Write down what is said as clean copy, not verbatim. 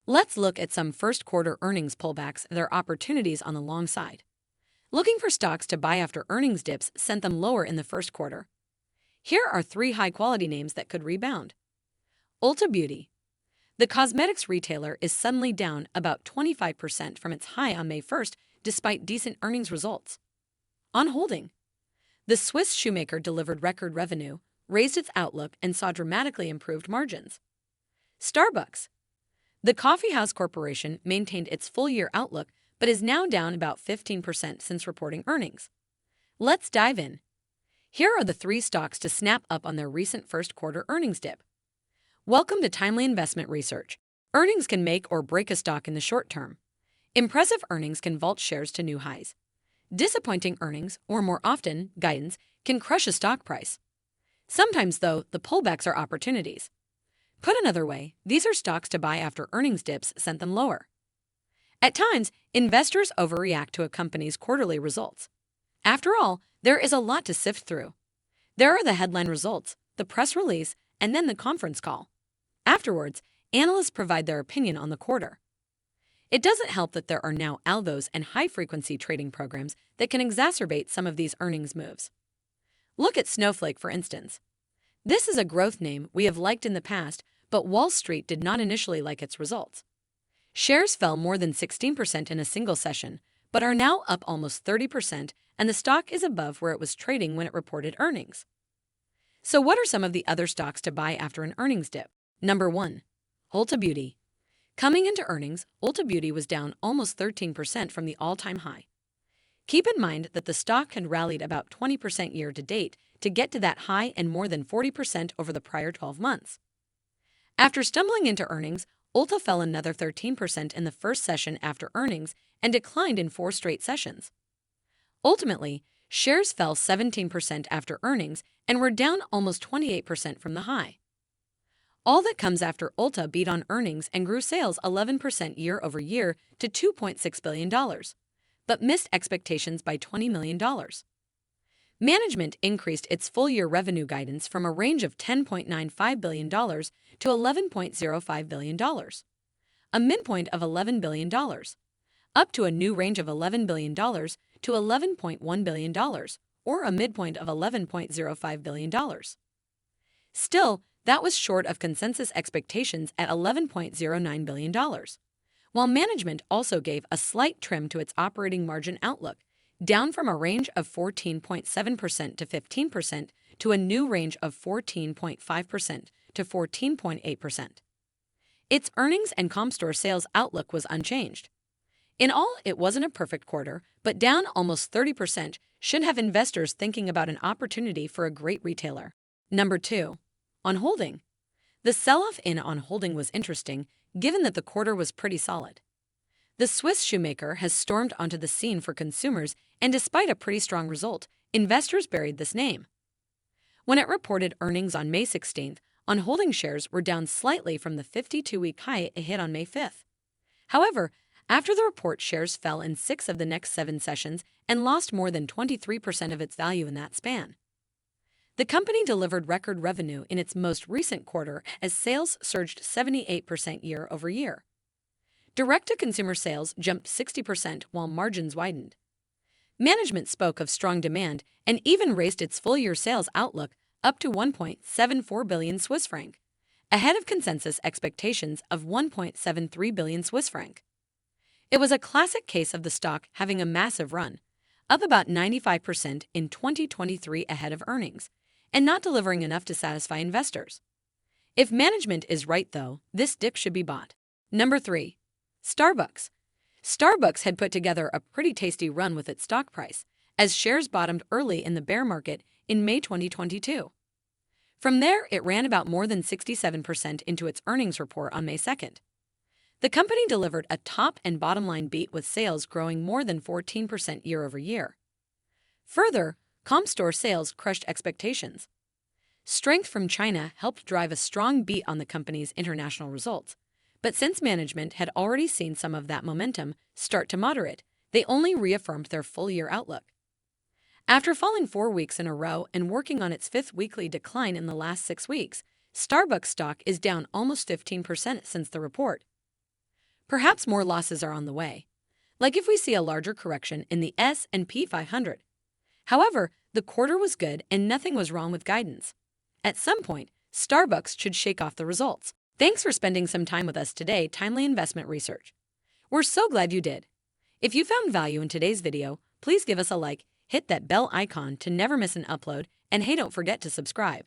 Let's look at some first quarter earnings pullbacks and their opportunities on the long side. Looking for stocks to buy after earnings dips sent them lower in the first quarter. Here are 3 high-quality names that could rebound. Ulta Beauty. The cosmetics retailer is suddenly down about 25% from its high on May 1st despite decent earnings results. On holding. The Swiss shoemaker delivered record revenue, raised its outlook, and saw dramatically improved margins. Starbucks. The coffeehouse corporation maintained its full-year outlook but is now down about 15% since reporting earnings. Let's dive in. Here are the 3 stocks to snap up on their recent first quarter earnings dip. Welcome to Timely Investment Research. Earnings can make or break a stock in the short term. Impressive earnings can vault shares to new highs. Disappointing earnings, or more often, guidance, can crush a stock price. Sometimes, though, the pullbacks are opportunities. Put another way, these are stocks to buy after earnings dips sent them lower. At times, investors overreact to a company's quarterly results. After all, there is a lot to sift through. There are the headline results, the press release, and then the conference call. Afterwards, analysts provide their opinion on the quarter. It doesn't help that there are now algos and high-frequency trading programs that can exacerbate some of these earnings moves. Look at Snowflake, for instance. This is a growth name we have liked in the past, but Wall Street did not initially like its results. Shares fell more than 16% in a single session, but are now up almost 30%, and the stock is above where it was trading when it reported earnings. So what are some of the other stocks to buy after an earnings dip? Number 1. Ulta Beauty. Coming into earnings, Ulta Beauty was down almost 13% from the all-time high. Keep in mind that the stock had rallied about 20% year-to-date to get to that high and more than 40% over the prior 12 months. After stumbling into earnings, Ulta fell another 13% in the first session after earnings and declined in 4 straight sessions. Ultimately, shares fell 17% after earnings and were down almost 28% from the high. All that comes after Ulta beat on earnings and grew sales 11% year-over-year to $2.6 billion, but missed expectations by $20 million. Management increased its full-year revenue guidance from a range of $10.95 billion to $11.05 billion, a midpoint of $11 billion, up to a new range of $11 billion to $11.1 billion, or a midpoint of $11.05 billion. Still, that was short of consensus expectations at $11.09 billion, while management also gave a slight trim to its operating margin outlook, down from a range of 14.7% to 15% to a new range of 14.5% to 14.8%. Its earnings and comp store sales outlook was unchanged. In all, it wasn't a perfect quarter, but down almost 30% should have investors thinking about an opportunity for a great retailer. Number 2. On holding. The sell-off in On Holding was interesting, given that the quarter was pretty solid. The Swiss shoemaker has stormed onto the scene for consumers, and despite a pretty strong result, investors buried this name. When it reported earnings on May 16th, On Holding shares were down slightly from the 52-week high it hit on May 5th. However, after the report, shares fell in 6 of the next 7 sessions and lost more than 23% of its value in that span. The company delivered record revenue in its most recent quarter as sales surged 78% year-over-year. Direct-to-consumer sales jumped 60% while margins widened. Management spoke of strong demand and even raised its full-year sales outlook up to 1.74 billion Swiss franc, ahead of consensus expectations of 1.73 billion Swiss franc. It was a classic case of the stock having a massive run, up about 95% in 2023 ahead of earnings, and not delivering enough to satisfy investors. If management is right, though, this dip should be bought. Number 3. Starbucks. Starbucks had put together a pretty tasty run with its stock price, as shares bottomed early in the bear market in May 2022. From there, it ran about more than 67% into its earnings report on May 2nd. The company delivered a top and bottom line beat with sales growing more than 14% year-over-year. Further, comp store sales crushed expectations. Strength from China helped drive a strong beat on the company's international results, but since management had already seen some of that momentum start to moderate, they only reaffirmed their full-year outlook. After falling 4 weeks in a row and working on its 5th weekly decline in the last 6 weeks, Starbucks stock is down almost 15% since the report. Perhaps more losses are on the way, like if we see a larger correction in the S&P 500. However, the quarter was good and nothing was wrong with guidance. At some point, Starbucks should shake off the results. Thanks for spending some time with us today, Timely Investment Research. We're so glad you did. If you found value in today's video, please give us a like, hit that bell icon to never miss an upload, and hey, don't forget to subscribe.